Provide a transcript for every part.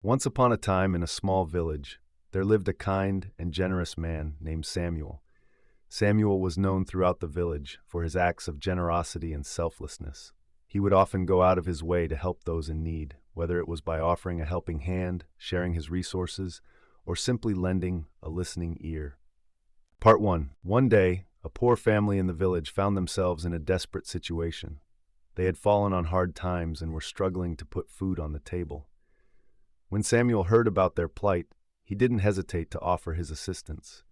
Once upon a time in a small village, there lived a kind and generous man named Samuel. Samuel was known throughout the village for his acts of generosity and selflessness. He would often go out of his way to help those in need, whether it was by offering a helping hand, sharing his resources, or simply lending a listening ear. Part 1. One day, a poor family in the village found themselves in a desperate situation. They had fallen on hard times and were struggling to put food on the table. When Samuel heard about their plight, he didn't hesitate to offer his assistance.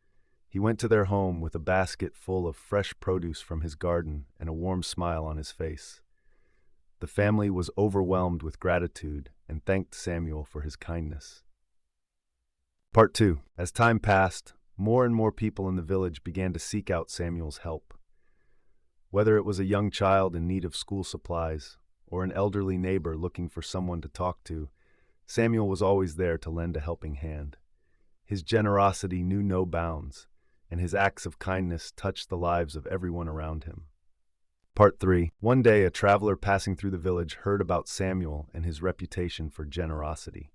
He went to their home with a basket full of fresh produce from his garden and a warm smile on his face. The family was overwhelmed with gratitude and thanked Samuel for his kindness. Part 2. As time passed, more and more people in the village began to seek out Samuel's help. Whether it was a young child in need of school supplies or an elderly neighbor looking for someone to talk to, Samuel was always there to lend a helping hand. His generosity knew no bounds, and his acts of kindness touched the lives of everyone around him. Part 3. One day, a traveler passing through the village heard about Samuel and his reputation for generosity.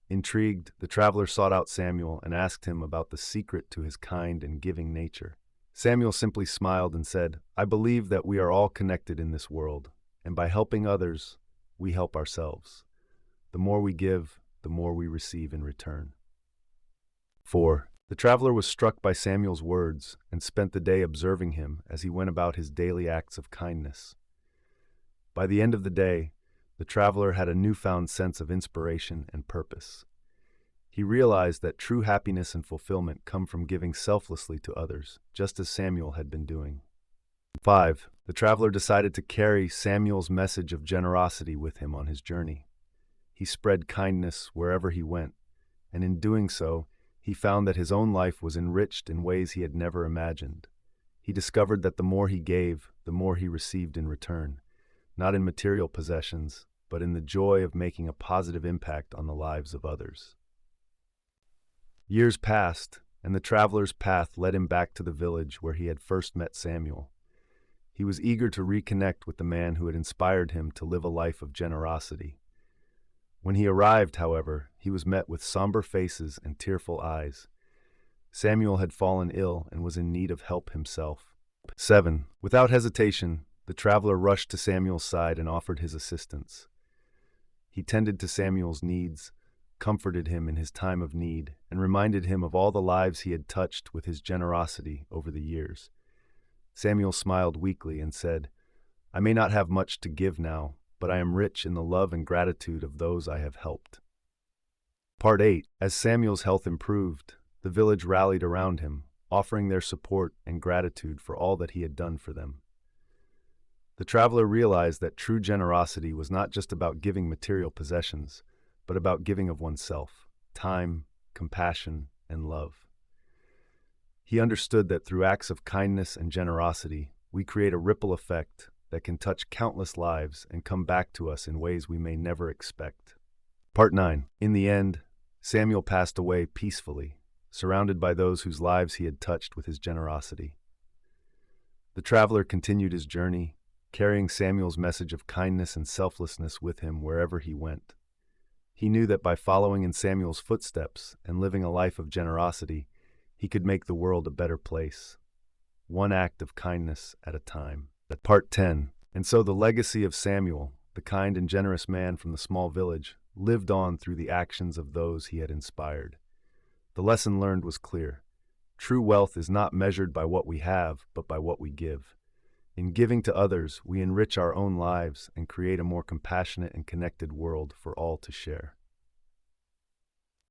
Intrigued, the traveler sought out Samuel and asked him about the secret to his kind and giving nature. Samuel simply smiled and said, "I believe that we are all connected in this world, and by helping others, we help ourselves. The more we give, the more we receive in return." 4. The traveler was struck by Samuel's words and spent the day observing him as he went about his daily acts of kindness. By the end of the day, the traveler had a newfound sense of inspiration and purpose. He realized that true happiness and fulfillment come from giving selflessly to others, just as Samuel had been doing. 5. The traveler decided to carry Samuel's message of generosity with him on his journey. He spread kindness wherever he went, and in doing so, he found that his own life was enriched in ways he had never imagined. He discovered that the more he gave, the more he received in return, not in material possessions, but in the joy of making a positive impact on the lives of others. Years passed, and the traveler's path led him back to the village where he had first met Samuel. He was eager to reconnect with the man who had inspired him to live a life of generosity. When he arrived, however, he was met with somber faces and tearful eyes. Samuel had fallen ill and was in need of help himself. 7. Without hesitation, the traveler rushed to Samuel's side and offered his assistance. He tended to Samuel's needs, comforted him in his time of need, and reminded him of all the lives he had touched with his generosity over the years. Samuel smiled weakly and said, "I may not have much to give now, but I am rich in the love and gratitude of those I have helped." Part 8. As Samuel's health improved, the village rallied around him, offering their support and gratitude for all that he had done for them. The traveler realized that true generosity was not just about giving material possessions, but about giving of oneself, time, compassion, and love. He understood that through acts of kindness and generosity, we create a ripple effect that can touch countless lives and come back to us in ways we may never expect. Part 9. In the end, Samuel passed away peacefully, surrounded by those whose lives he had touched with his generosity. The traveler continued his journey, carrying Samuel's message of kindness and selflessness with him wherever he went. He knew that by following in Samuel's footsteps and living a life of generosity, he could make the world a better place, one act of kindness at a time. Part 10. And so the legacy of Samuel, the kind and generous man from the small village, lived on through the actions of those he had inspired. The lesson learned was clear. True wealth is not measured by what we have, but by what we give. In giving to others, we enrich our own lives and create a more compassionate and connected world for all to share.